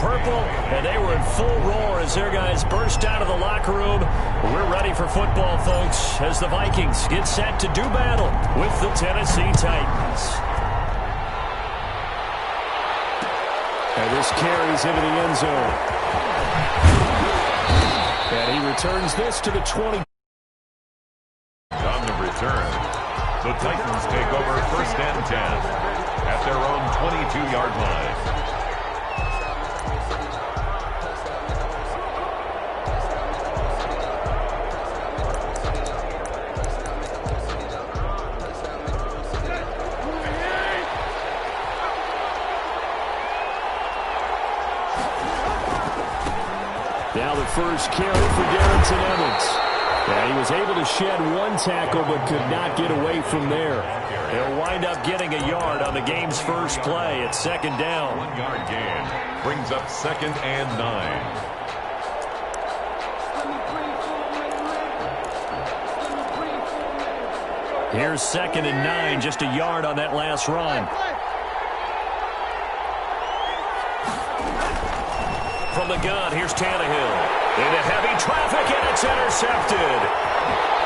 purple, and they were in full roar as their guys burst out of the locker room. We're ready for football, folks, as the Vikings get set to do battle with the Tennessee Titans. And this carries into the end zone. And he returns this to the 20. On the return, the Titans take over 1st and 10 at their own 22-yard line. Now the first carry for Darrington Evans. Yeah, he was able to shed one tackle but could not get away from there. They'll wind up getting a yard on the game's first play at 2nd down. 1-yard gain brings up 2nd and 9. Here's 2nd and 9, just a yard on that last run. From the gun, here's Tannehill. Into heavy traffic, and it's intercepted.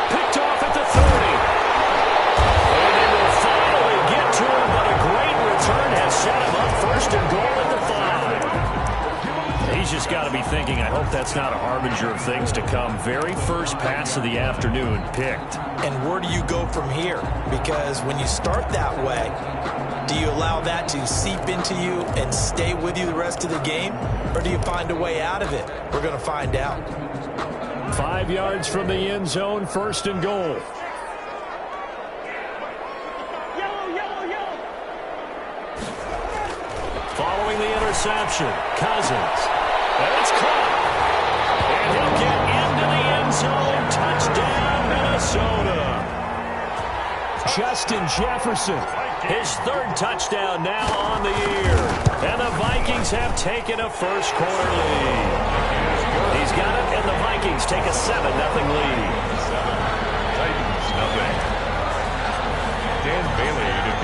Picked off at the 30. And they will finally get to him, but a great return has set him up 1st and goal at the 5. He's just got to be thinking, I hope that's not a harbinger of things to come. Very first pass of the afternoon picked. And where do you go from here? Because when you start that way, do you allow that to seep into you and stay with you the rest of the game? Or do you find a way out of it? We're going to find out. 5 yards from the end zone, 1st and goal. Following the interception, Cousins. And it's caught. And he'll get into the end zone. Touchdown, Minnesota. Justin Jefferson. His 3rd touchdown now on the year. And the Vikings have taken a first-quarter lead. He's got it, and the Vikings take a 7-0 lead. Titans, nothing. Dan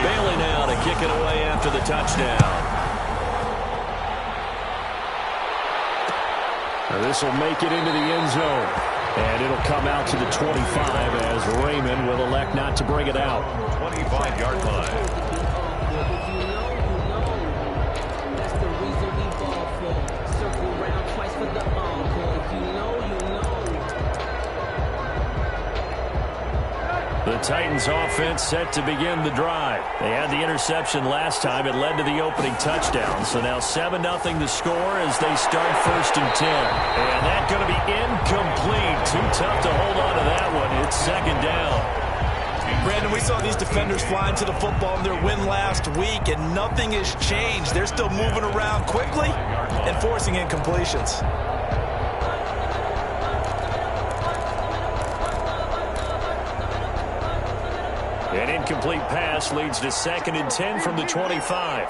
Bailey now to kick it away after the touchdown. This will make it into the end zone. And it'll come out to the 25 as Raymond will elect not to bring it out. 25-yard line. The Titans offense set to begin the drive. They had the interception last time. It led to the opening touchdown. So now 7-0 the score as they start 1st and 10. And that's going to be incomplete. Too tough to hold on to that one. It's 2nd down. Brandon, we saw these defenders flying to the football in their win last week, and nothing has changed. They're still moving around quickly and forcing incompletions. An incomplete pass leads to 2nd and 10 from the 25.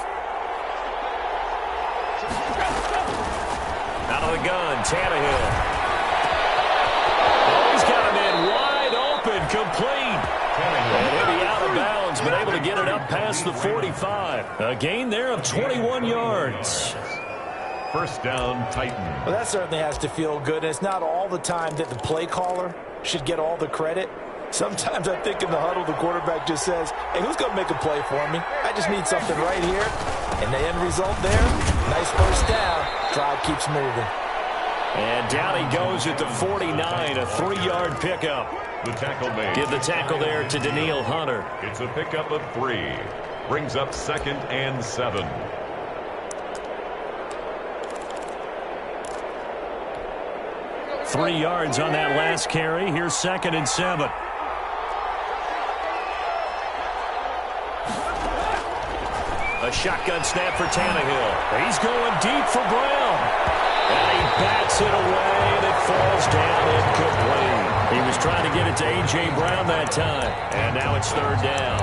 Out of the gun, Tannehill. Oh, he's got him in wide open, complete. And he'll be out of bounds, but able to get it up past the 45. A gain there of 21 yards. 1st down, Titan. Well, that certainly has to feel good. And it's not all the time that the play caller should get all the credit. Sometimes I think in the huddle, the quarterback just says, hey, who's going to make a play for me? I just need something right here. And the end result there, nice 1st down. Drive keeps moving. And down he goes at the 49, a 3-yard pickup. The tackle made. Give the tackle there to Danielle Hunter. It's a pickup of 3. Brings up 2nd and 7. Three yards on that last carry. Here's 2nd and 7. A shotgun snap for Tannehill. He's going deep for Brown. And he bats it away, and it falls down incomplete. He was trying to get it to A.J. Brown that time. And now it's 3rd down.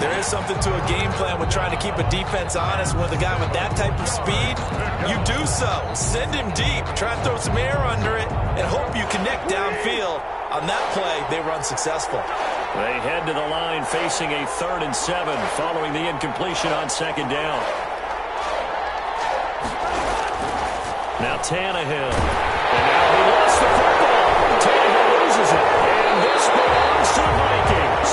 There is something to a game plan with trying to keep a defense honest. With a guy with that type of speed, you do so. Send him deep. Try and throw some air under it and hope you connect downfield. On that play, they were unsuccessful. They head to the line facing a 3rd and 7 following the incompletion on 2nd down. Now Tannehill. And now he lost the football. Tannehill loses it. And this belongs to the Vikings.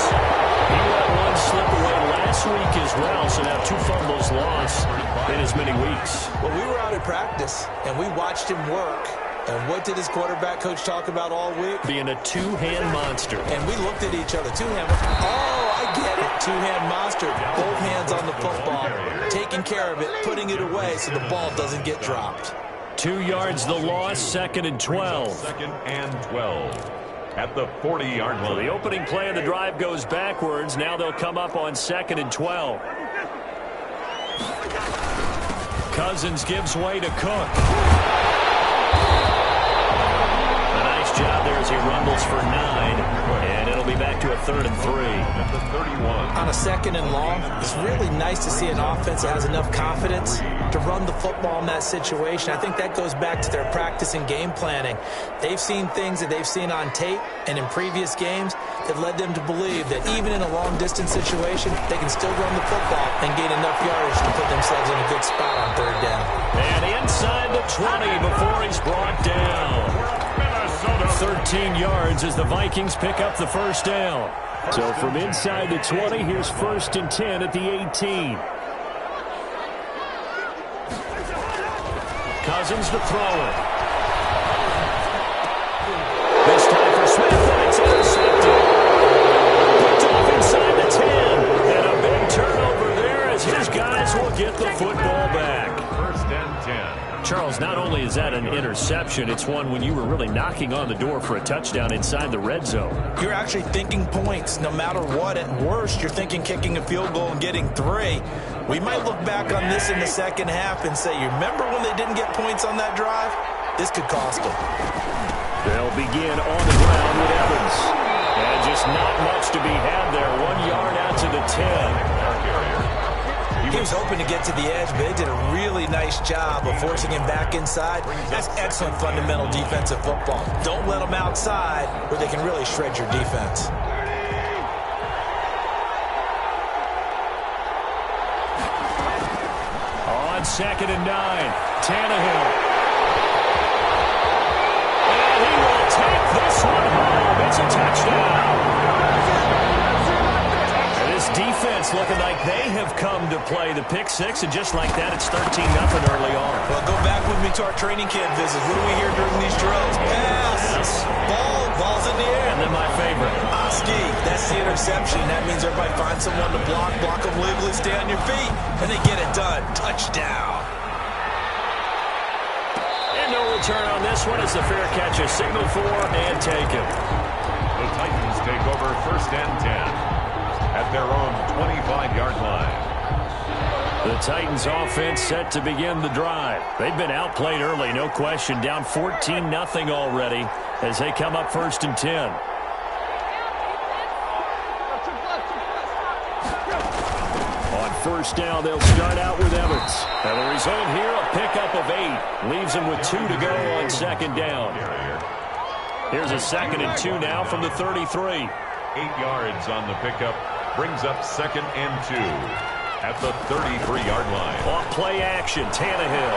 He let one slip away last week as well, so now 2 fumbles lost in as many weeks. Well, we were out at practice, and we watched him work. And what did his quarterback coach talk about all week? Being a two-hand monster. And we looked at each other. Two-hand. Oh, I get it. Two-hand monster. Both hands on the football. Taking care of it, putting it away so the ball doesn't get dropped. 2 yards the loss, 2nd and 12. 2nd and 12 at the 40-yard line. So the opening play of the drive goes backwards. Now they'll come up on 2nd and 12. Cousins gives way to Cook. Job there as he rumbles for 9, and it'll be back to a 3rd and 3. At the 31. On a 2nd and long, it's really nice to see an offense that has enough confidence to run the football in that situation. I think that goes back to their practice and game planning. They've seen things that they've seen on tape and in previous games that led them to believe that even in a long-distance situation, they can still run the football and gain enough yardage to put themselves in a good spot on 3rd down. And inside the 20 before he's brought down. 13 yards as the Vikings pick up the 1st down. So from inside the 20, here's 1st and 10 at the 18. Cousins to throw it. This time for Smith, and it's intercepted. Picked off inside the 10. And a big turnover there as his guys will get the football back. 1st and 10. Charles, not only is that an interception, it's one when you were really knocking on the door for a touchdown inside the red zone. You're actually thinking points no matter what. At worst, you're thinking kicking a field goal and getting 3. We might look back on this in the 2nd half and say, you remember when they didn't get points on that drive? This could cost them. They'll begin on the ground with Evans. And just not much to be had there. 1 yard out to the 10. He was hoping to get to the edge, but they did a really nice job of forcing him back inside. That's excellent fundamental defensive football. Don't let them outside where they can really shred your defense. On 2nd and 9, Tannehill. And he will take this one home. It's a touchdown. Defense looking like they have come to play the pick 6, and just like that, it's 13-0 early on. Well, go back with me to our training camp visits. What do we hear during these drills? Pass. Ball's in the air. And then my favorite. Oski, that's the interception. That means everybody finds someone to block them legally, stay on your feet, and they get it done. Touchdown. And no return on this one. It's a fair catch, a signal for, and taken. The Titans take over 1st and 10. At their own 25-yard line. The Titans offense set to begin the drive. They've been outplayed early, no question. Down 14-0 already as they come up 1st and 10. On 1st down, they'll start out with Evans. And the result here, a pickup of 8. Leaves them with 2 to go on 2nd down. Here's a 2nd and 2 now from the 33. 8 yards on the pickup. Brings up 2nd and 2 at the 33-yard line. Off play action, Tannehill.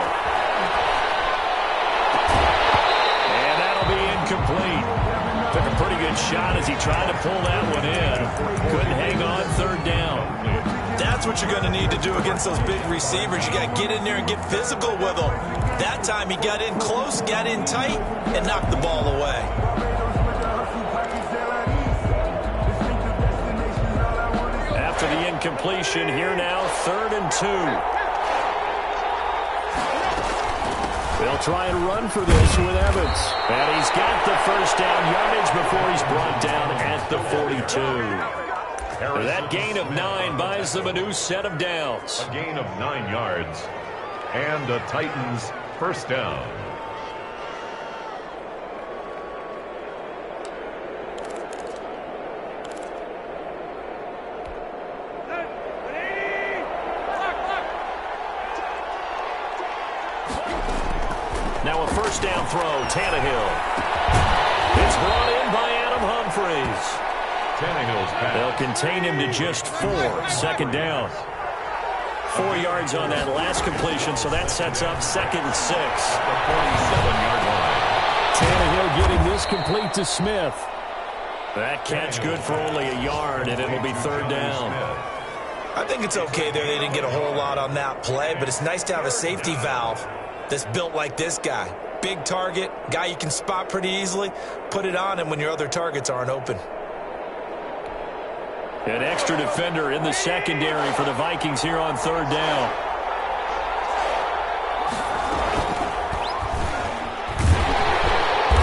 And that'll be incomplete. Took a pretty good shot as he tried to pull that one in. Couldn't hang on 3rd down. That's what you're going to need to do against those big receivers. You got to get in there and get physical with them. That time he got in close, got in tight, and knocked the ball away. After the incompletion, here now, 3rd and 2. They'll try and run for this with Evans. And he's got the 1st down yardage before he's brought down at the 42. That gain of 9 buys them a new set of downs. A gain of 9 yards. And the Titans' 1st down. Now a 1st down throw, Tannehill. It's brought in by Adam Humphries. Tannehill's pass. They'll contain him to just 4. 2nd down. 4 yards on that last completion, so that sets up 2nd and 6. The 47-yard line. Tannehill getting this complete to Smith. That catch good for only a yard, and it'll be 3rd down. I think it's okay there. They didn't get a whole lot on that play, but it's nice to have a safety valve that's built like this guy. Big target, guy you can spot pretty easily. Put it on him when your other targets aren't open. An extra defender in the secondary for the Vikings here on 3rd down.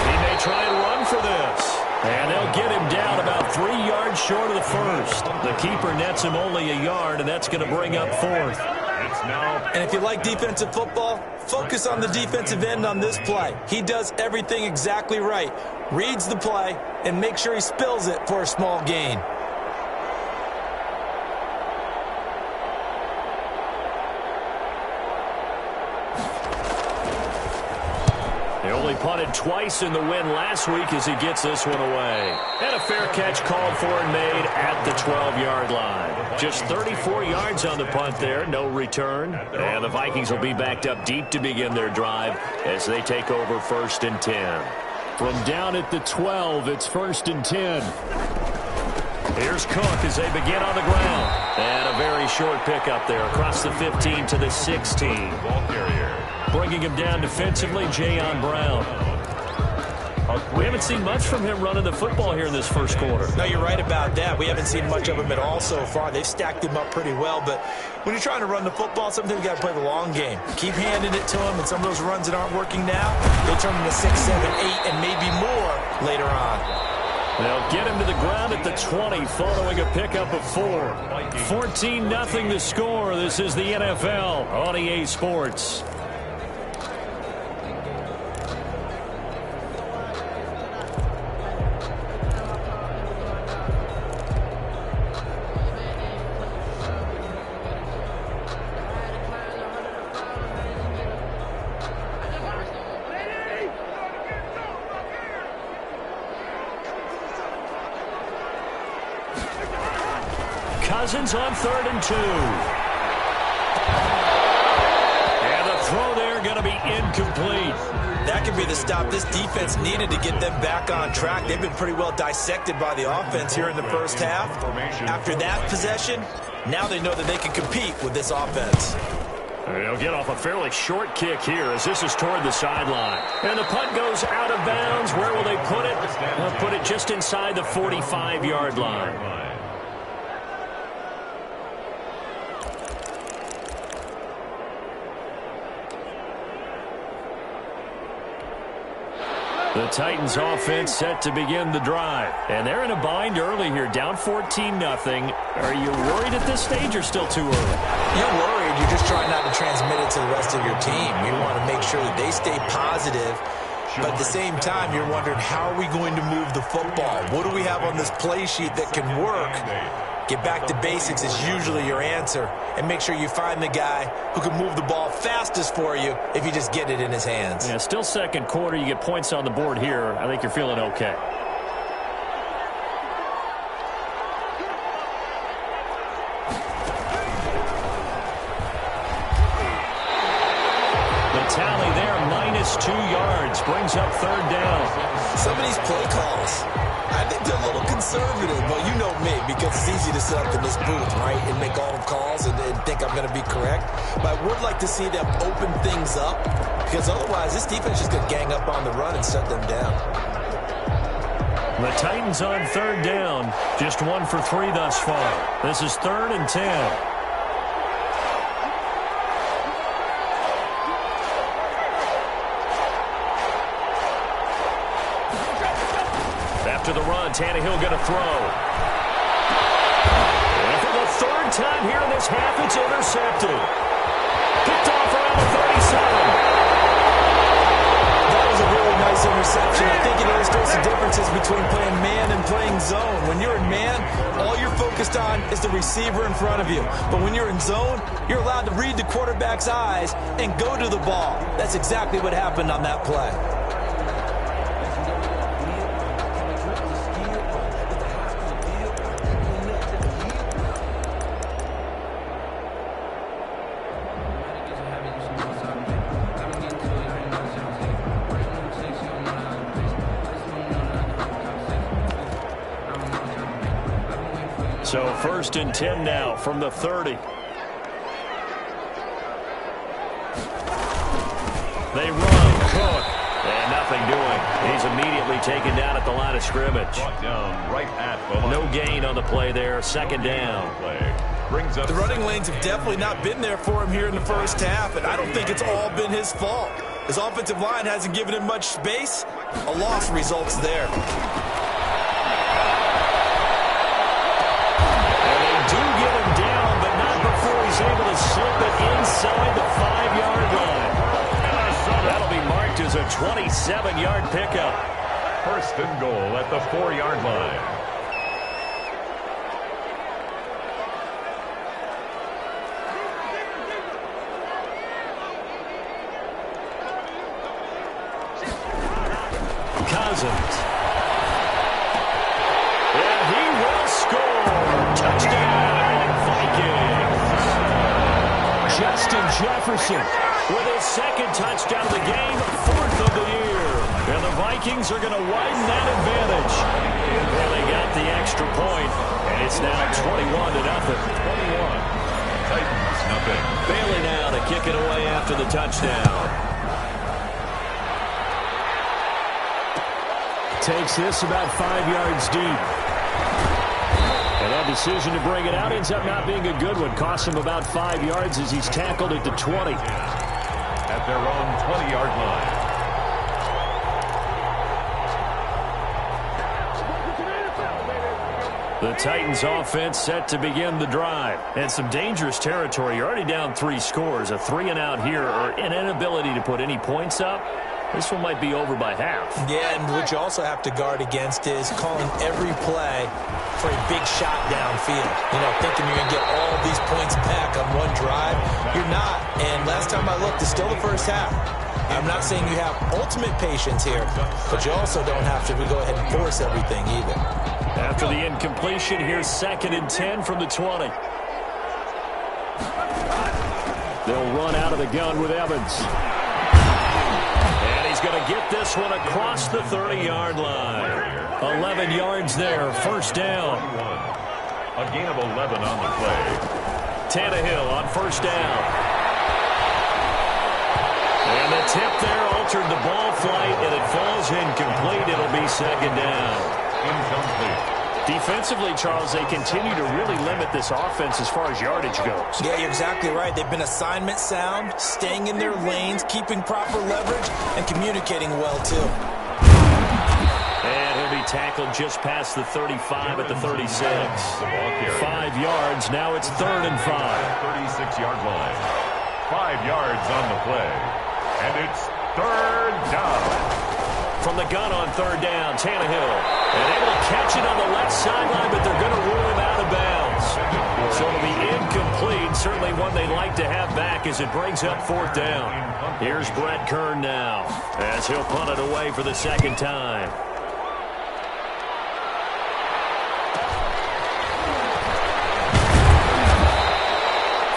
He may try and run for this. And they'll get him down about 3 yards short of the first. The keeper nets him only a yard, and that's going to bring up 4th. And if you like defensive football, focus on the defensive end on this play. He does everything exactly right. Reads the play and make sure he spills it for a small gain. They only punted twice in the win last week as he gets this one away. And a fair catch called for and made at the 12-yard line. Just 34 yards on the punt there, no return. And the Vikings will be backed up deep to begin their drive as they take over 1st and 10. From down at the 12, it's 1st and 10. Here's Cook as they begin on the ground. And a very short pickup there across the 15 to the 16. Ball carrier. Bringing him down defensively, Jayon Brown. We haven't seen much from him running the football here in this first quarter. No, you're right about that. We haven't seen much of him at all so far. They've stacked him up pretty well, but when you're trying to run the football, sometimes you got to play the long game. Keep handing it to him, and some of those runs that aren't working now, they'll turn into 6, 7, 8, and maybe more later on. They'll get him to the ground at the 20 following a pickup of 4. 14-0 the score. This is the NFL on EA Sports. Cousins on 3rd and 2. And the throw there going to be incomplete. That could be the stop this defense needed to get them back on track. They've been pretty well dissected by the offense here in the first half. After that possession, now they know that they can compete with this offense. They'll get off a fairly short kick here as this is toward the sideline. And the punt goes out of bounds. Where will they put it? They'll put it just inside the 45-yard line. The Titans offense set to begin the drive. And they're in a bind early here, down 14-0. Are you worried at this stage or still too early? You're worried. You're just trying not to transmit it to the rest of your team. You want to make sure that they stay positive. But at the same time, you're wondering, how are we going to move the football? What do we have on this play sheet that can work? Get back to basics is usually your answer. And make sure you find the guy who can move the ball fastest for you if you just get it in his hands. Yeah, still second quarter. You get points on the board here. I think you're feeling okay. The tally there, -2 yards. Brings up 3rd down. Some of these play calls, I think they're a little conservative, but you know me, because it's easy to sit up in this booth, right, and make all the calls and think I'm going to be correct. But I would like to see them open things up, because otherwise this defense is going to gang up on the run and shut them down. The Titans on 3rd down, just 1 for 3 thus far. This is 3rd and 10. After the run, Tannehill going to throw. And for the 3rd time here in this half, it's intercepted. Picked off around the 37. That was a really nice interception. I think it illustrates the differences between playing man and playing zone. When you're in man, all you're focused on is the receiver in front of you. But when you're in zone, you're allowed to read the quarterback's eyes and go to the ball. That's exactly what happened on that play. So 1st and 10 now from the 30. They run. Cook. And nothing doing. He's immediately taken down at the line of scrimmage. Brought down right at the line. No gain on the play there. 2nd down. Brings up the running lanes have definitely not been there for him here in the first half, and I don't think it's all been his fault. His offensive line hasn't given him much space. A loss results there. And they do get him down, but not before he's able to slip it inside the 5-yard line. That'll be marked as a 27-yard pickup. 1st and goal at the 4-yard line. Cousins. And he will score. Touchdown, Vikings. Justin Jefferson with his 2nd touchdown of the game, 4th of the year. And the Vikings are going to widen that advantage. Well, they got the extra point, and it's now 21-0. 21. Titans, nothing. Bailey now to kick it away after the touchdown. Takes this about 5 yards deep. And that decision to bring it out ends up not being a good one. Costs him about 5 yards as he's tackled at the 20. At their own 20-yard line. The Titans offense set to begin the drive. And some dangerous territory. You're already down 3 scores. A 3-and-out here or an inability to put any points up. This one might be over by half. Yeah, and what you also have to guard against is calling every play for a big shot downfield. You know, thinking you're going to get all these points back on one drive. You're not. And last time I looked, it's still the first half. I'm not saying you have ultimate patience here, but you also don't have to go ahead and force everything either. After the incompletion, here's 2nd and 10 from the 20. They'll run out of the gun with Evans. And he's going to get this one across the 30-yard line. 11 yards there, 1st down. A gain of 11 on the play. Tannehill on 1st down. And the tip there altered the ball flight, and it falls incomplete. It'll be 2nd down. Incomplete. Defensively, Charles, they continue to really limit this offense as far as yardage goes. Yeah, you're exactly right. They've been assignment sound, staying in their lanes, keeping proper leverage, and communicating well, too. And he'll be tackled just past the 35 at the 36. 5 yards. Now it's 3rd and 5. 36-yard line. 5 yards on the play. And it's 3rd down. From the gun on 3rd down, Tannehill. And able to catch it on the left sideline, but they're going to rule him out of bounds. So it'll be incomplete. Certainly one they'd like to have back as it brings up 4th down. Here's Brett Kern now as he'll punt it away for the 2nd time.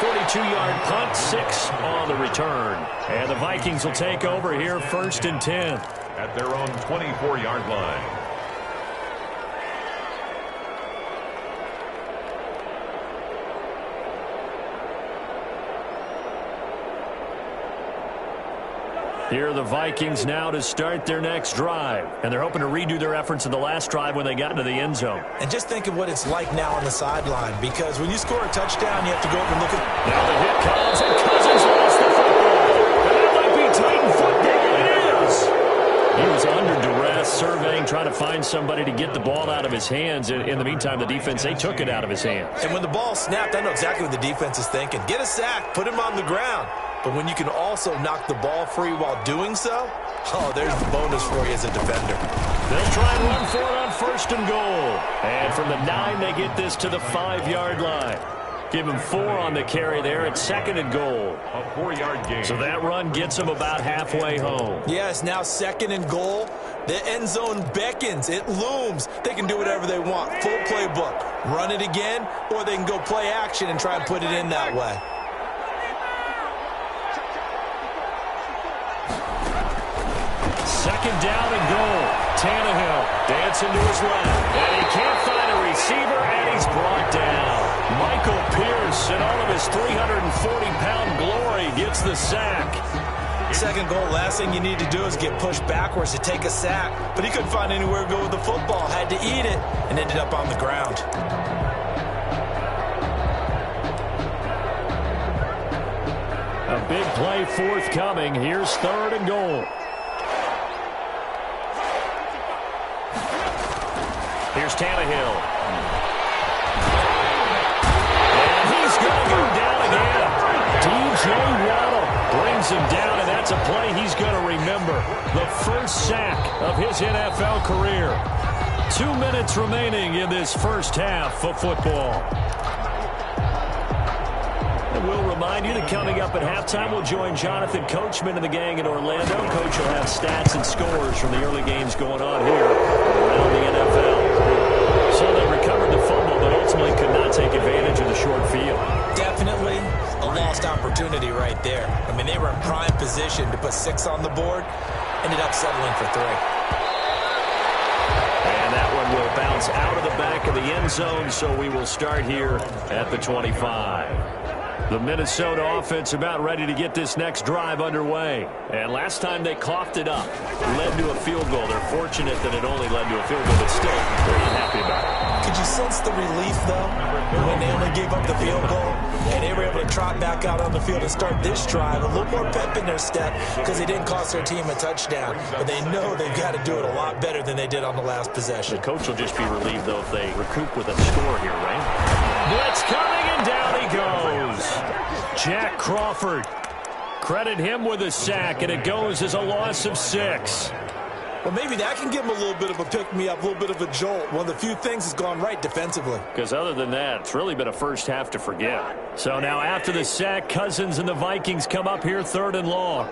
42-yard punt, 6 on the return. And the Vikings will take over here 1st and 10. At their own 24-yard line. Here are the Vikings now to start their next drive. And they're hoping to redo their efforts in the last drive when they got into the end zone. And just think of what it's like now on the sideline, because when you score a touchdown, you have to go up and look at... Now the hit comes, and Cousins lost the football. And that might be Titan football. It is. He was under duress, surveying, trying to find somebody to get the ball out of his hands. In the meantime, the defense, they took it out of his hands. And when the ball snapped, I know exactly what the defense is thinking. Get a sack, put him on the ground. But when you can also knock the ball free while doing so, oh, there's the bonus for you as a defender. They'll try and run for it on 1st and goal. And from the 9, they get this to the 5-yard line. Give him 4 on the carry there at 2nd and goal. A 4-yard gain. So that run gets them about halfway home. Yes, now 2nd and goal. The end zone beckons. It looms. They can do whatever they want. Full playbook. Run it again, or they can go play action and try and put it in that way. Second down and goal. Tannehill dancing to his left. And he can't find a receiver, and he's brought down. Michael Pierce, in all of his 340-pound glory, gets the sack. Second goal, last thing you need to do is get pushed backwards to take a sack. But he couldn't find anywhere to go with the football, had to eat it, and ended up on the ground. A big play forthcoming. Here's 3rd and goal. Here's Tannehill. And he's going to go down again. DJ Waddle brings him down, and that's a play he's going to remember. The first sack of his NFL career. 2 minutes remaining in this first half of football. And we'll remind you that coming up at halftime, we'll join Jonathan Coachman and the gang in Orlando. Coach will have stats and scores from the early games going on here around the NFL. So they recovered the fumble, but ultimately could not take advantage of the short field. Definitely a lost opportunity right there. I mean, they were in prime position to put 6 on the board. Ended up settling for 3. And that one will bounce out of the back of the end zone, so we will start here at the 25. The Minnesota offense about ready to get this next drive underway. And last time they coughed it up, led to a field goal. They're fortunate that it only led to a field goal, but still, they're not happy about it. Could you sense the relief, though, when they only gave up the field goal? And they were able to trot back out on the field and start this drive. A little more pep in their step because they didn't cost their team a touchdown. But they know they've got to do it a lot better than they did on the last possession. The coach will just be relieved, though, if they recoup with a score here, right? Blitz coming, and down he goes. Jack Crawford. Credit him with a sack, and it goes as a loss of 6. Well, maybe that can give them a little bit of a pick-me-up, a little bit of a jolt. One of the few things has gone right defensively. Because other than that, it's really been a first half to forget. So now after the sack, Cousins and the Vikings come up here 3rd and long.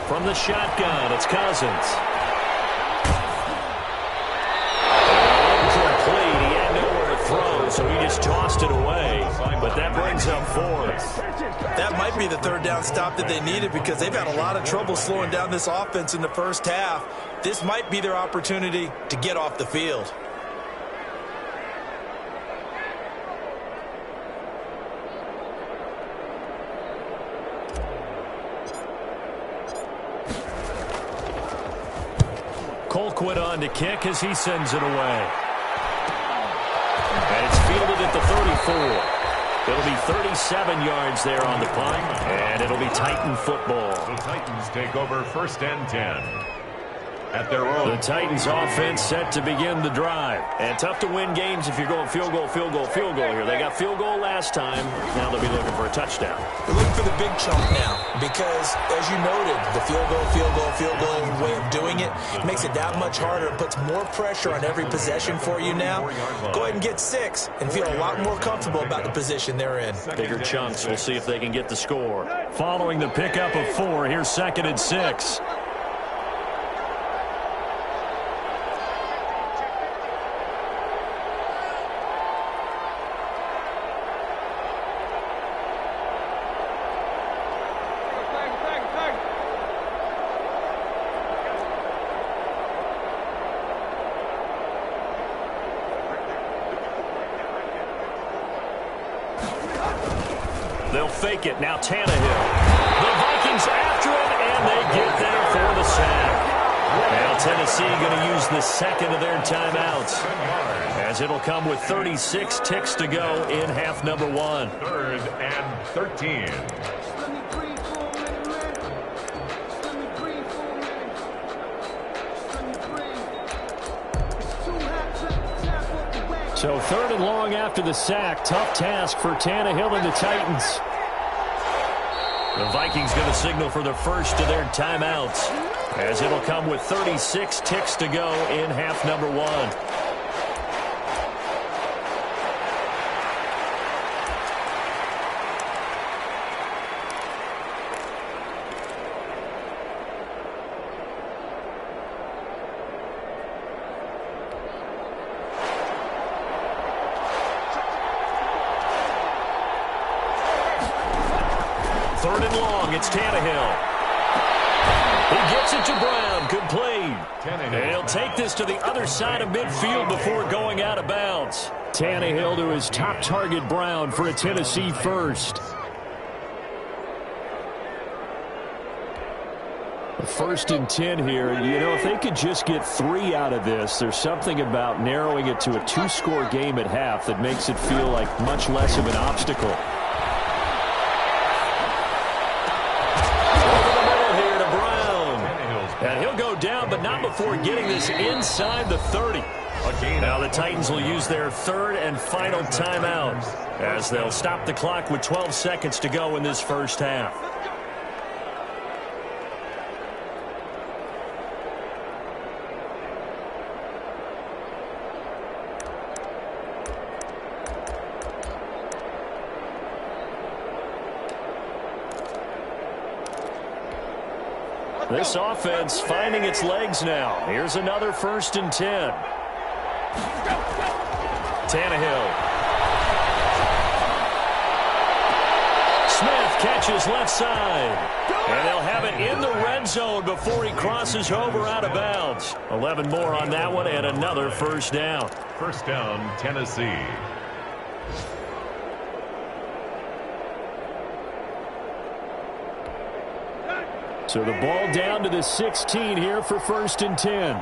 From the shotgun, it's Cousins. Incomplete. He had nowhere to throw, so he just tossed it away. But that brings up 4th. That might be the 3rd down stop that they needed because they've had a lot of trouble slowing down this offense in the first half. This might be their opportunity to get off the field. Colquitt on to kick as he sends it away. And it's fielded at the 34. It'll be 37 yards there on the punt, and it'll be Titan football. The Titans take over 1st and 10. At their own. The Titans offense set to begin the drive. And tough to win games if you're going field goal, field goal, field goal here. They got field goal last time. Now they'll be looking for a touchdown. They're looking for the big chunk now because, as you noted, the field goal way of doing it makes it that much harder and puts more pressure on every possession for you now. Go ahead and get 6 and feel a lot more comfortable about the position they're in. Bigger chunks. We'll see if they can get the score. Following the pickup of 4, here's 2nd and 6. They'll fake it. Now Tannehill. The Vikings after him, and they get there for the sack. Now Tennessee going to use the 2nd of their timeouts, as it'll come with 36 ticks to go in half number 1. 3rd and 13. So 3rd and long after the sack. Tough task for Tannehill and the Titans. The Vikings going to signal for the first of their timeouts, as it'll come with 36 ticks to go in half number 1. Third and long, it's Tannehill. He gets it to Brown. Good play. And he'll take this to the other side of midfield before going out of bounds. Tannehill to his top target, Brown, for a Tennessee first. First and 10 here. You know, if they could just get 3 out of this, there's something about narrowing it to a 2-score game at half that makes it feel like much less of an obstacle. Over the middle here to Brown. And he'll go down, but not before getting this inside the 30. Now the Titans will use their third and final timeout as they'll stop the clock with 12 seconds to go in this first half. This offense finding its legs now. Here's another first and 10. Tannehill. Smith catches left side. And they'll have it in the red zone before he crosses over out of bounds. 11 more on that one and another first down. First down, Tennessee. So the ball down to the 16 here for first and 10.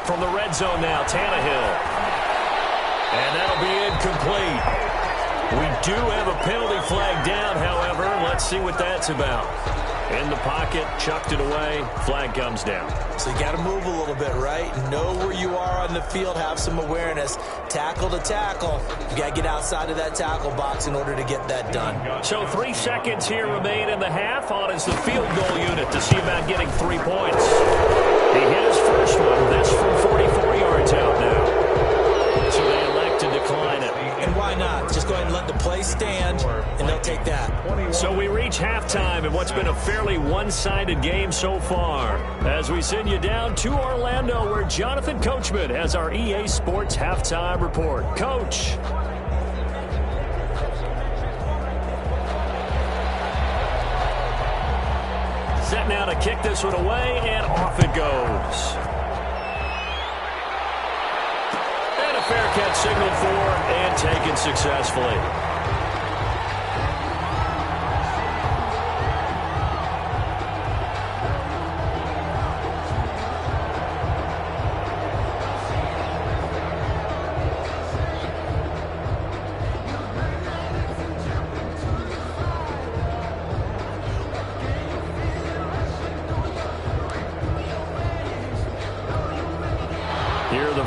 From the red zone now, Tannehill. And that'll be incomplete. We do have a penalty flag down, however. Let's see what that's about. In the pocket, chucked it away. Flag comes down. So you got to move a little bit, right? Know where you are on the field, have some awareness. Tackle to tackle. You got to get outside of that tackle box in order to get that done. So 3 seconds here remain in the half. On is the field goal unit to see about getting 3 points. He hit his first one. This from 44 yards out now. So they elect to decline it. And why not? Just go ahead and let the play stand, and they'll take that. So we reach halftime in what's been a fairly one-sided game so far. As we send you down to Orlando, where Jonathan Coachman has our EA Sports Halftime Report. Coach. Set now to kick this one away, and off it goes. And a fair catch signaled for and taken successfully.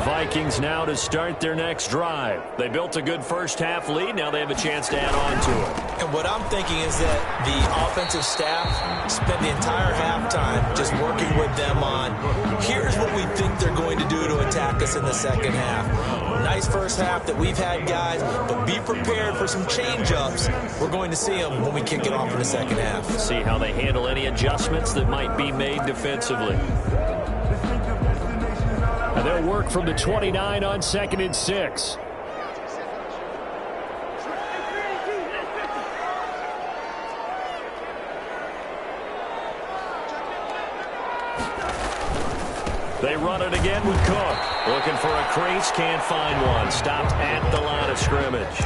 Vikings now to start their next drive. They built a good first half lead. Now they have a chance to add on to it. And what I'm thinking is that the offensive staff spent the entire halftime just working with them on, here's what we think they're going to do to attack us in the second half. Nice first half that we've had, guys, but be prepared for some change-ups. We're going to see them when we kick it off in the second half. See how they handle any adjustments that might be made defensively. And they'll work from the 29 on 2nd and 6. They run it again with Cook. Looking for a crease, can't find one. Stopped at the line of scrimmage.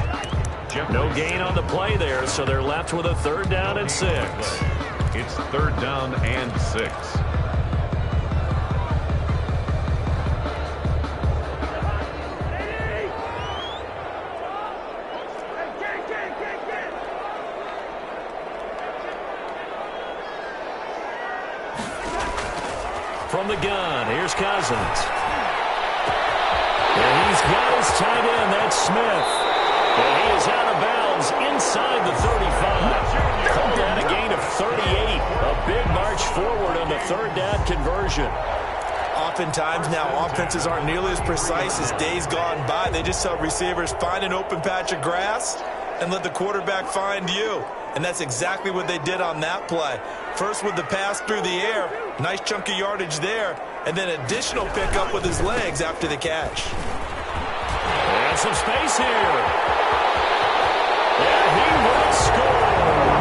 No gain on the play there, so they're left with a 3rd down and 6. It's 3rd down and 6. From the gun, here's Cousins. And he's got his tight end, that's Smith. And he is out of bounds inside the 35. Pumped out a gain of 38. A big march forward on the 3rd down conversion. Oftentimes now offenses aren't nearly as precise as days gone by. They just tell receivers, find an open patch of grass and let the quarterback find you. And that's exactly what they did on that play. First with the pass through the air, nice chunk of yardage there, and then additional pickup with his legs after the catch. And some space here. And he will score.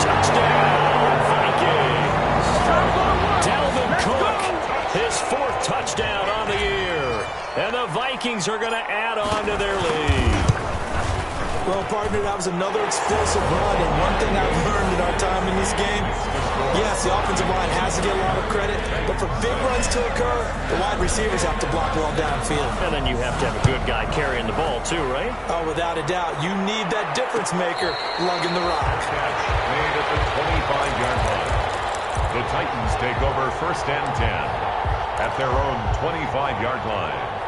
Touchdown, Vikings. Dalvin Cook, his 4th touchdown on the year. And the Vikings are going to add on to their lead. Well, partner, that was another explosive run, and one thing I've learned in our time in this game, yes, the offensive line has to get a lot of credit, but for big runs to occur, the wide receivers have to block well downfield. And then you have to have a good guy carrying the ball too, right? Oh, without a doubt. You need that difference maker lugging the rock. Catch made at the 25-yard line. The Titans take over 1st and 10 at their own 25-yard line.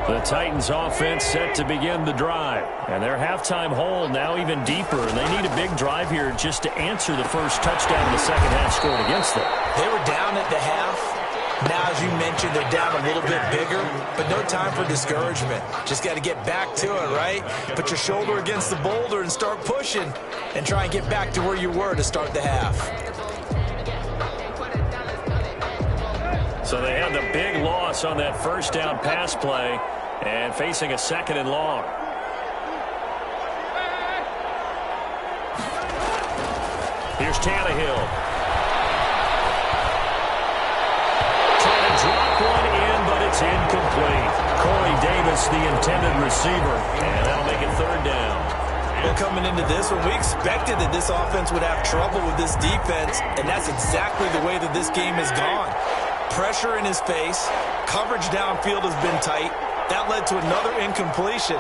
The Titans offense set to begin the drive. And their halftime hole now even deeper. And they need a big drive here just to answer the first touchdown in the second half scored against them. They were down at the half. Now, as you mentioned, they're down a little bit bigger, but no time for discouragement. Just got to get back to it, right? Put your shoulder against the boulder and start pushing and try and get back to where you were to start the half. So they had the big loss on that first down pass play and facing a 2nd and long. Here's Tannehill. Trying to drop one in, but it's incomplete. Corey Davis, the intended receiver, and that'll make it 3rd down. Well, coming into this one, we expected that this offense would have trouble with this defense, and that's exactly the way that this game has gone. Pressure in his face, coverage downfield has been tight. That led to another incompletion.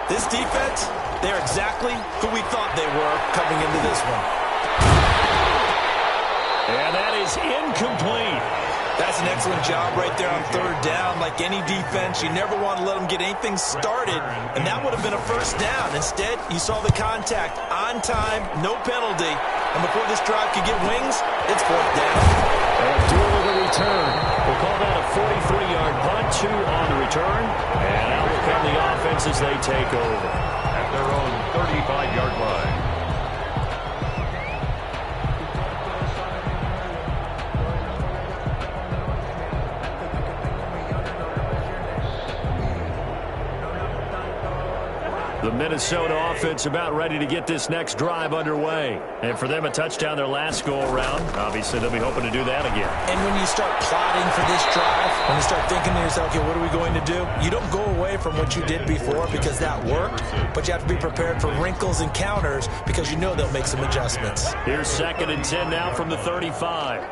This defense, they're exactly who we thought they were coming into this one. And that is incomplete. That's an excellent job right there on 3rd down. Like any defense, you never want to let them get anything started, and that would have been a 1st down. Instead, you saw the contact on time, no penalty, and before this drive could get wings, it's 4th down. And duel of the return. We'll call that a 43-yard punt, 2 on the return, and out will come the offense as they take over. At their own 35-yard line. The Minnesota offense about ready to get this next drive underway. And for them, a touchdown their last go-around. Obviously, they'll be hoping to do that again. And when you start plotting for this drive, when you start thinking to yourself, okay, what are we going to do? You don't go away from what you did before because that worked, but you have to be prepared for wrinkles and counters because you know they'll make some adjustments. Here's 2nd and 10 now from the 35.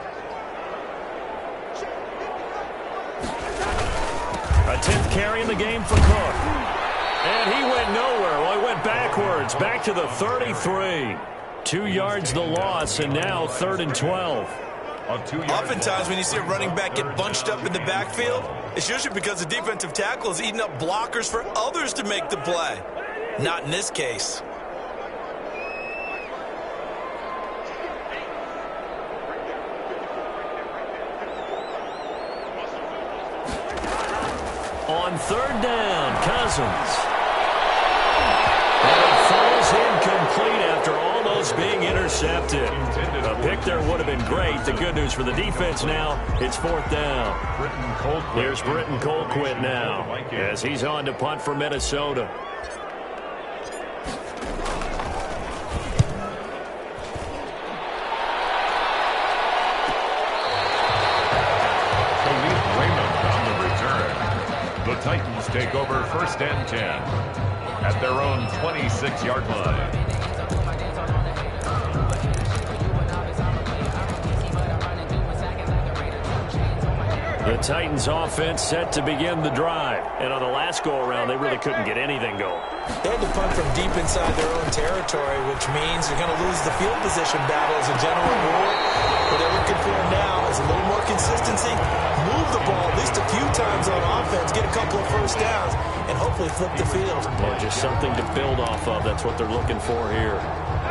A 10th carry in the game for Cook. And he went nowhere. Well, he went backwards, back to the 33. 2 yards the loss, and now 3rd and 12. Oftentimes when you see a running back get bunched up in the backfield, it's usually because the defensive tackle is eating up blockers for others to make the play. Not in this case. On 3rd down, Cousins. And it falls incomplete after almost being intercepted. A pick there would have been great. The good news for the defense now, it's 4th down. Here's Britton Colquitt now as he's on to punt for Minnesota. The Titans take over 1st and 10 at their own 26-yard line. The Titans offense set to begin the drive. And on the last go-around, they really couldn't get anything going. They had to punt from deep inside their own territory, which means they're going to lose the field position battle as a general rule. What they're looking for now is a little more consistency, move the ball at least a few times on offense, get a couple of 1st downs, and hopefully flip the field. Or just something to build off of. That's what they're looking for here.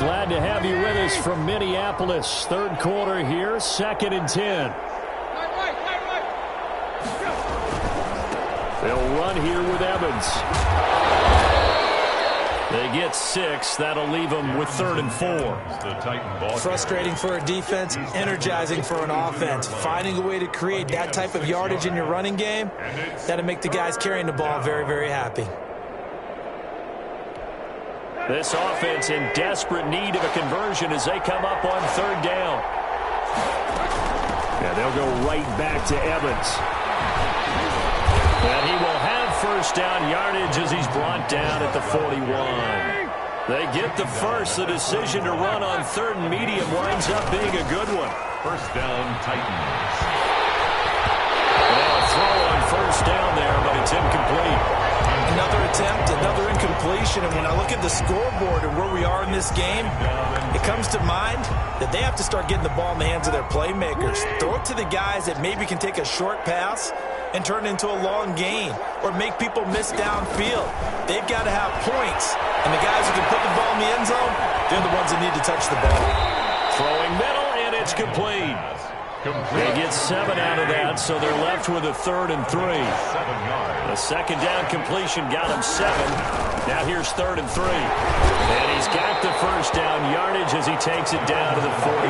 Glad to have you with us from Minneapolis. 3rd quarter here, 2nd and 10. They'll run here with Evans. They get 6. That'll leave them with 3rd and 4. Frustrating for a defense, energizing for an offense. Finding a way to create that type of yardage in your running game, that'll make the guys carrying the ball very, very happy. This offense in desperate need of a conversion as they come up on 3rd down. And they'll go right back to Evans. And he will have 1st down yardage as he's brought down at the 41. They get the first. The decision to run on 3rd and medium winds up being a good one. 1st down, Titans. Now a throw on 1st down there, but it's incomplete. Another attempt, another incompletion, and when I look at the scoreboard and where we are in this game, it comes to mind that they have to start getting the ball in the hands of their playmakers. Throw it to the guys that maybe can take a short pass and turn it into a long gain or make people miss downfield. They've got to have points, and the guys who can put the ball in the end zone, they're the ones that need to touch the ball. Throwing middle, and it's complete. They get 7 out of that, so they're left with a 3rd and 3. 7 yards. The 2nd down completion got him 7. Now here's 3rd and 3. And he's got the 1st down yardage as he takes it down to the 49.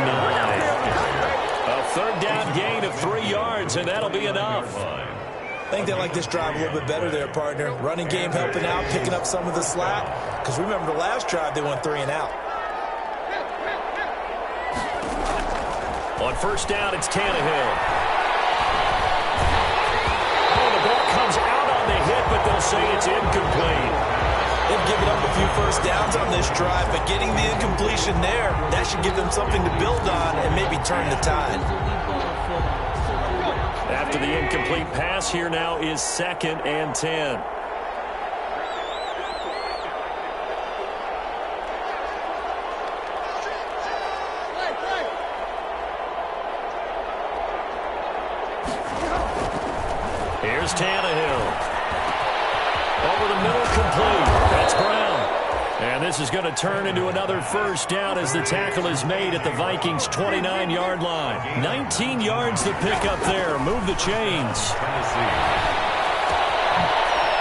A 3rd down gain of 3 yards, and that'll be enough. I think they like this drive a little bit better there, partner. Running game helping out, picking up some of the slack. Because remember the last drive, they went 3 and out. On 1st down, it's Tannehill. Oh, the ball comes out on the hit, but they'll say it's incomplete. They've given up a few 1st downs on this drive, but getting the incompletion there, that should give them something to build on and maybe turn the tide. After the incomplete pass, here now is 2nd and 10. Here's Tannehill. Over the middle, complete. That's Brown. And this is going to turn into another 1st down as the tackle is made at the Vikings' 29-yard line. 19 yards to pick up there. Move the chains.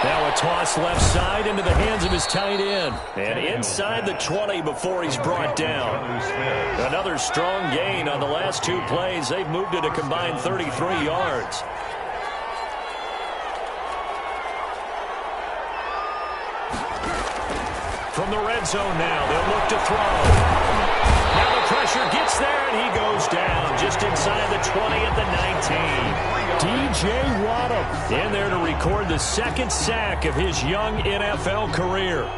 Now a toss left side into the hands of his tight end. And inside the 20 before he's brought down. Another strong gain on the last 2 plays. They've moved it a combined 33 yards. From the red zone now, they'll look to throw. Now the pressure gets there, and he goes down just inside the 20 at the 19. D.J. Waddle in there to record the 2nd sack of his young NFL career.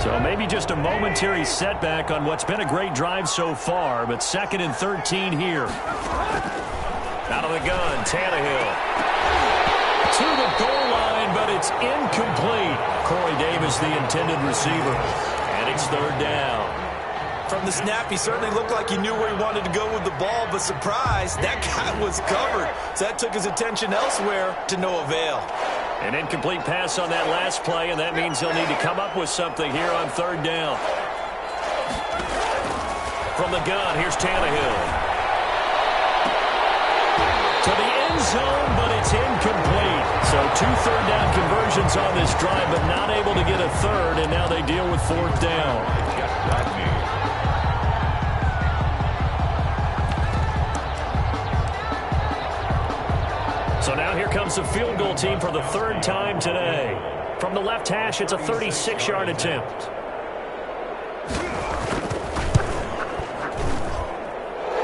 So maybe just a momentary setback on what's been a great drive so far, but 2nd and 13 here. Out of the gun, Tannehill. To the goal line, but it's incomplete. Corey Davis, the intended receiver. And it's 3rd down. From the snap, he certainly looked like he knew where he wanted to go with the ball, but surprise, that guy was covered. So that took his attention elsewhere to no avail. An incomplete pass on that last play, and that means he'll need to come up with something here on 3rd down. From the gun, here's Tannehill. To the end zone, but it's incomplete. So 2 3rd down conversions on this drive, but not able to get a 3rd, and now they deal with 4th down. So now here comes the field goal team for the 3rd time today. From the left hash, it's a 36-yard attempt.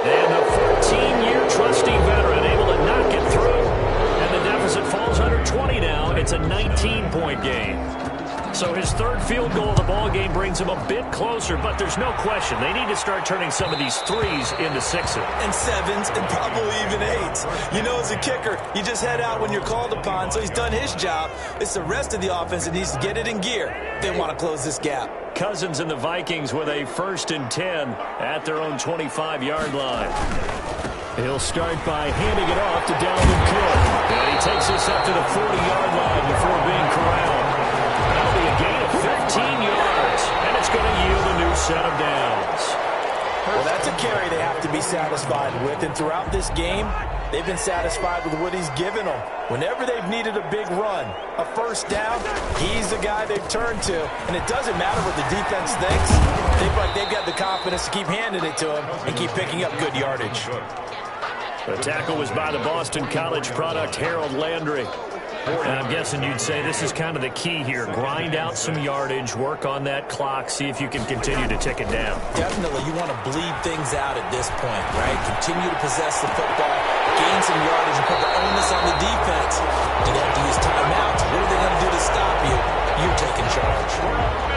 And the 14-year trusty veteran able to knock it through. And the deficit falls under 20 now. It's a 19-point game. So his 3rd field goal of the ball game brings him a bit closer, but there's no question they need to start turning some of these 3s into 6s. And 7s, and probably even 8s. You know, as a kicker, you just head out when you're called upon, so he's done his job. It's the rest of the offense that needs to get it in gear. They want to close this gap. Cousins and the Vikings with a 1st and 10 at their own 25-yard line. He'll start by handing it off to Dalvin Cook. And he takes this up to the 40-yard line before being corralled. That'll be a gain of 15 yards, and it's going to yield a new set of downs. Well, that's a carry they have to be satisfied with. And throughout this game, they've been satisfied with what he's given them. Whenever they've needed a big run, a first down, he's the guy they've turned to. And it doesn't matter what the defense thinks. They've got the confidence to keep handing it to him and keep picking up good yardage. The tackle was by the Boston College product, Harold Landry. And I'm guessing you'd say this is kind of the key here. Grind out some yardage, work on that clock, see if you can continue to tick it down. Definitely, you want to bleed things out at this point, right? Continue to possess the football, gain some yardage, and put the onus on the defense. Do they have to use timeouts? What are they going to do to stop you? You're taking charge.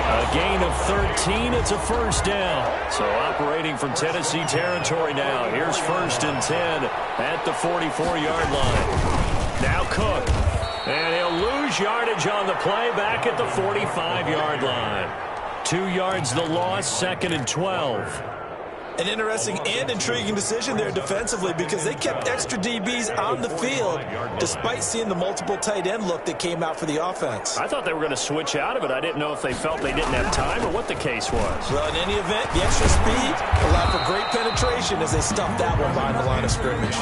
A gain of 13, it's a first down. So operating from Tennessee territory now. Here's 1st and 10 at the 44-yard line. Now Cook. And he'll lose yardage on the play back at the 45-yard line. 2 yards the loss, 2nd and 12. An interesting and intriguing decision there defensively because they kept extra DBs on the field despite seeing the multiple tight end look that came out for the offense. I thought they were going to switch out of it. I didn't know if they felt they didn't have time or what the case was. Well, in any event, the extra speed allowed for great penetration as they stuffed that one behind the line of scrimmage.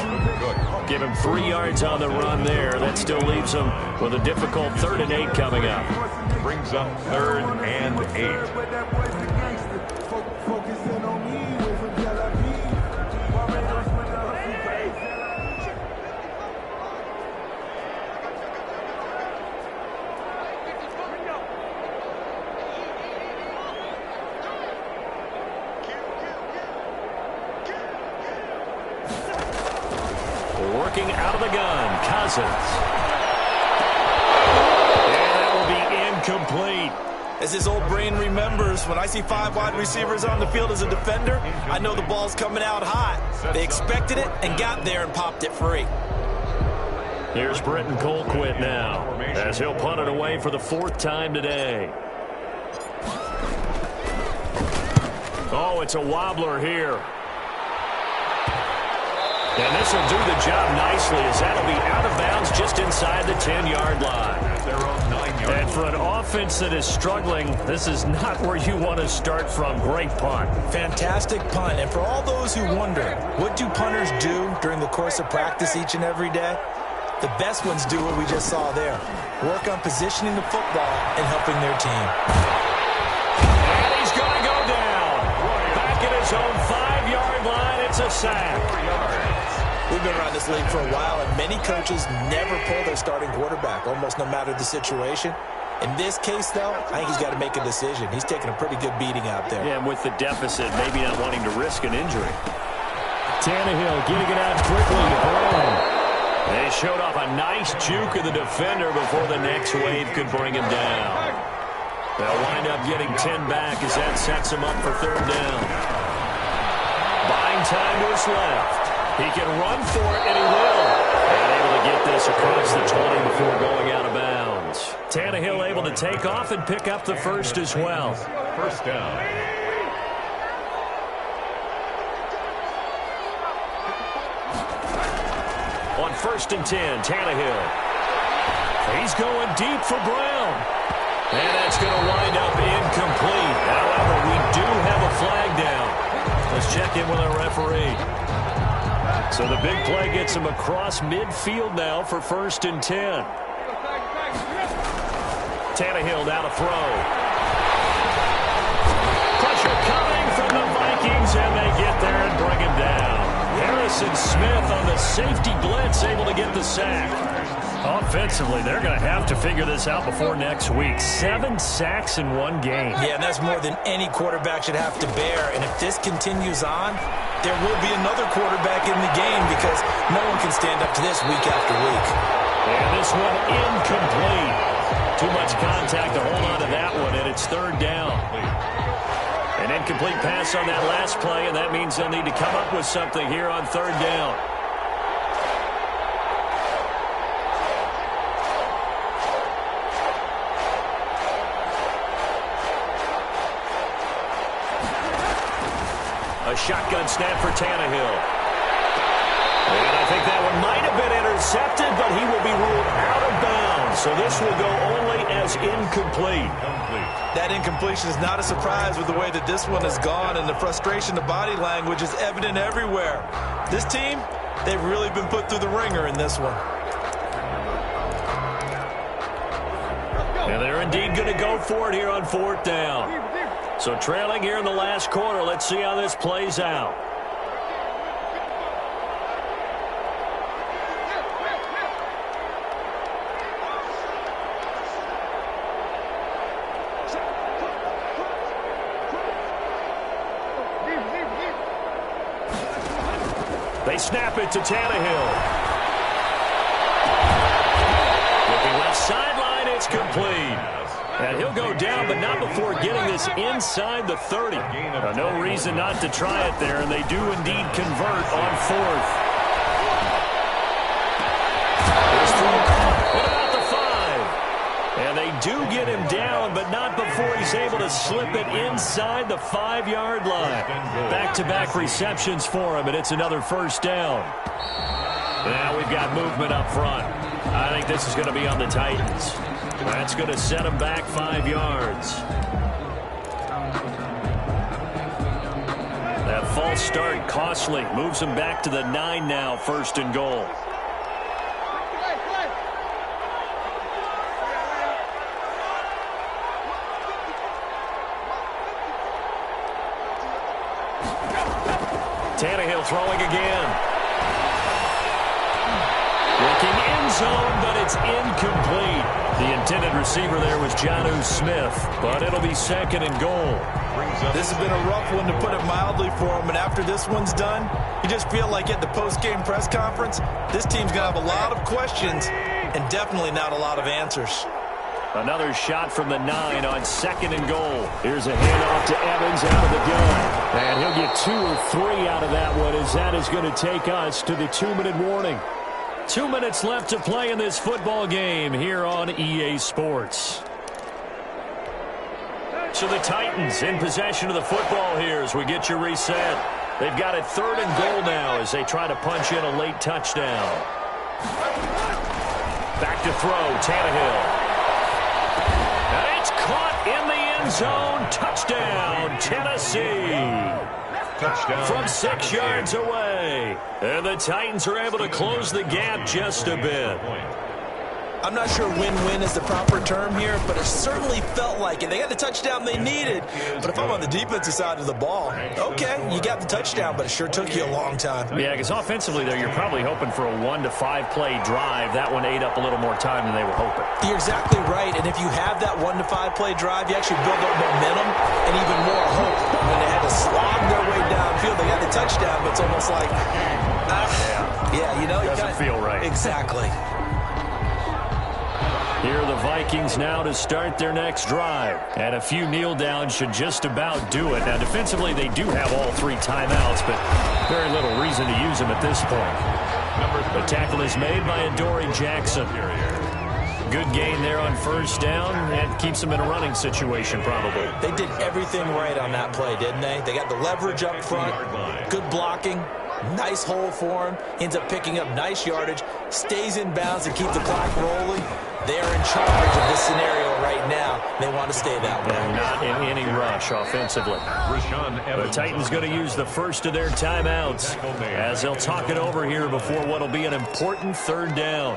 Give him 3 yards on the run there. That still leaves him with a difficult 3rd and 8 coming up. Brings up 3rd and 8. Working out of the gun, Cousins. And that will be incomplete. As his old brain remembers, when I see 5 wide receivers on the field as a defender, I know the ball's coming out hot. They expected it and got there and popped it free. Here's Britton Colquitt now, as he'll punt it away for the 4th time today. Oh, it's a wobbler here. And this will do the job nicely as that'll be out of bounds just inside the 10-yard line. And for an offense that is struggling, this is not where you want to start from. Great punt. Fantastic punt. And for all those who wonder, what do punters do during the course of practice each and every day? The best ones do what we just saw there. Work on positioning the football and helping their team. And he's going to go down. Back at his own 5-yard line, it's a sack. We've been around this league for a while, and many coaches never pull their starting quarterback, almost no matter the situation. In this case, though, I think he's got to make a decision. He's taking a pretty good beating out there. Yeah, and with the deficit, maybe not wanting to risk an injury. Tannehill getting it out quickly to Brown. They showed off a nice juke of the defender before the next wave could bring him down. They'll wind up getting 10 back as that sets him up for 3rd down. Buying time to his left. He can run for it, and he will. And able to get this across the 20 before going out of bounds. Tannehill able to take off and pick up the 1st as well. 1st down. On 1st and 10, Tannehill. He's going deep for Brown. And that's going to wind up incomplete. However, we do have a flag down. Let's check in with our referee. So the big play gets him across midfield now for 1st and 10. Tannehill now to throw. Pressure coming from the Vikings, and they get there and bring him down. Harrison Smith on the safety blitz, able to get the sack. Offensively, they're going to have to figure this out before next week. 7 sacks in 1 game. Yeah, and that's more than any quarterback should have to bear. And if this continues on, there will be another quarterback in the game because no one can stand up to this week after week. And this one incomplete. Too much contact to hold on to that one, and it's 3rd down. An incomplete pass on that last play, and that means they'll need to come up with something here on 3rd down. A shotgun snap for Tannehill. And I think that one might have been intercepted, but he will be ruled out of bounds. down, so this will go only as incomplete. That incompletion is not a surprise with the way that this one has gone, and the frustration, the body language is evident everywhere. This team, they've really been put through the ringer in this one. And they're indeed going to go for it here on 4th down. So trailing here in the last quarter, let's see how this plays out. They snap it to Tannehill. Looking left sideline, it's complete. And he'll go down, but not before getting this inside the 30. No reason not to try it there, and they do indeed convert on 4th. Here's throw caught. What about the 5? And they do get him down, but not before he's able to slip it inside the 5-yard line. Back-to-back receptions for him, and it's another 1st down. Now we've got movement up front. I think this is going to be on the Titans. That's going to set them back 5 yards. That false start costly. Moves them back to the 9 now, 1st and goal. Tannehill throwing again. Looking end zone, but it's incomplete. The intended receiver there was Jonnu Smith, but it'll be 2nd and goal. This has been a rough one, to put it mildly, for him, and after this one's done, you just feel like at the post-game press conference, this team's going to have a lot of questions and definitely not a lot of answers. Another shot from the 9 on 2nd and goal. Here's a handoff to Evans out of the gun. And he'll get 2 or 3 out of that one, as that is going to take us to the 2-minute warning. 2 minutes left to play in this football game here on EA Sports. So the Titans in possession of the football here as we get you reset. They've got it 3rd and goal now as they try to punch in a late touchdown. Back to throw, Tannehill. And it's caught in the end zone. Touchdown, Tennessee. Touchdown. From 6 yards away. And the Titans are able to close the gap just a bit. I'm not sure win-win is the proper term here, but it certainly felt like it. They got the touchdown they needed. But if I'm on the defensive side of the ball, okay, you got the touchdown, but it sure took you a long time. Yeah, because offensively, though, you're probably hoping for a 1 to 5 play drive. That one ate up a little more time than they were hoping. You're exactly right, and if you have that 1 to 5 play drive, you actually build up momentum and even more hope. When they had to slog their way downfield, they got the touchdown, but it's almost like, you know, it doesn't feel right. Exactly. Here are the Vikings now to start their next drive. And a few kneel downs should just about do it. Now, defensively, they do have all 3 timeouts, but very little reason to use them at this point. The tackle is made by Adoree Jackson. Good gain there on 1st down. That keeps them in a running situation, probably. They did everything right on that play, didn't they? They got the leverage up front, good blocking, nice hole for him, ends up picking up nice yardage, stays in bounds to keep the clock rolling. They're in charge of this scenario right now. They want to stay that way. And not in any rush offensively. The Titans going to use the first of their timeouts as they'll talk it over here before what will be an important 3rd down.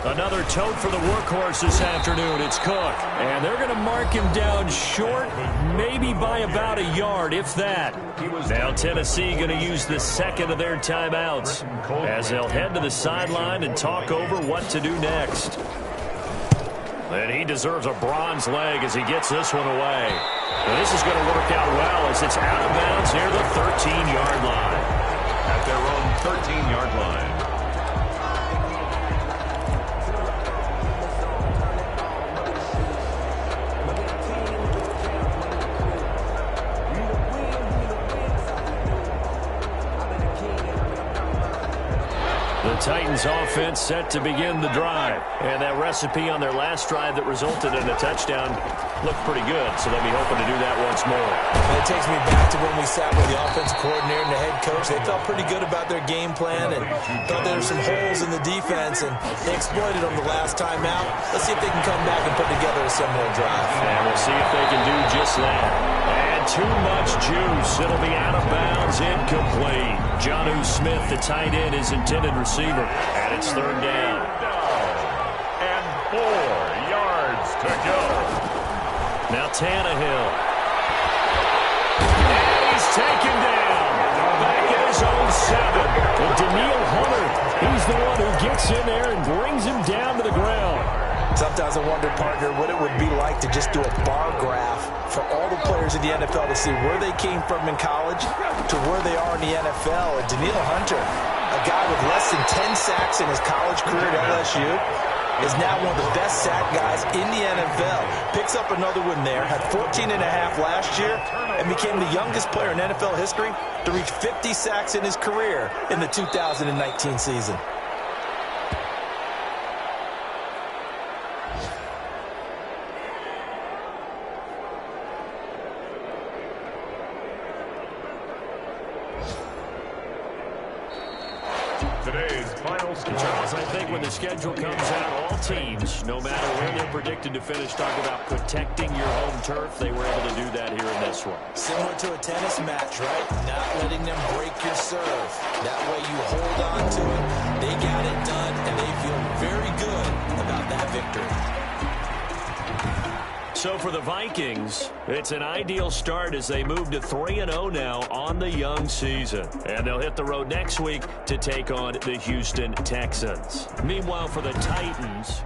Another tote for the workhorse this afternoon. It's Cook. And they're going to mark him down short, maybe by about a yard, if that. Now Tennessee going to use the 2nd of their timeouts as they'll head to the sideline and talk over what to do next. And he deserves a bronze leg as he gets this one away. And this is going to work out well as it's out of bounds near the 13-yard line. At their own 13-yard line. Titans offense set to begin the drive. And that recipe on their last drive that resulted in a touchdown looked pretty good, so they'll be hoping to do that once more. And it takes me back to when we sat with the offensive coordinator and the head coach. They felt pretty good about their game plan and thought there were some holes in the defense, and they exploited them the last time out. Let's see if they can come back and put together a similar drive. And we'll see if they can do just that. And too much juice. It'll be out of bounds, incomplete. Jonnu Smith, the tight end, is intended receiver. And it's third down. And 4 yards to go. Now Tannehill. And he's taken down. Back at his own 7. And Daniil Hunter, he's the one who gets in there and brings him down to the ground. Sometimes I wonder, partner, what it would be like to just do a bar graph for all the players in the NFL to see where they came from in college to where they are in the NFL. And Daniil Hunter, a guy with less than 10 sacks in his college career at LSU, is now one of the best sack guys in the NFL. Picks up another one there, had 14.5 last year, and became the youngest player in NFL history to reach 50 sacks in his career in the 2019 season. Today's final score. Charles, I think when the schedule comes out, all teams, no matter where they're predicted to finish, talk about protecting your home turf. They were able to do that here in this one. Similar to a tennis match, right? Not letting them break your serve. That way you hold on to it. They got it done, and they feel very good about that victory. So for the Vikings, it's an ideal start as they move to 3-0 now on the young season. And they'll hit the road next week to take on the Houston Texans. Meanwhile, for the Titans,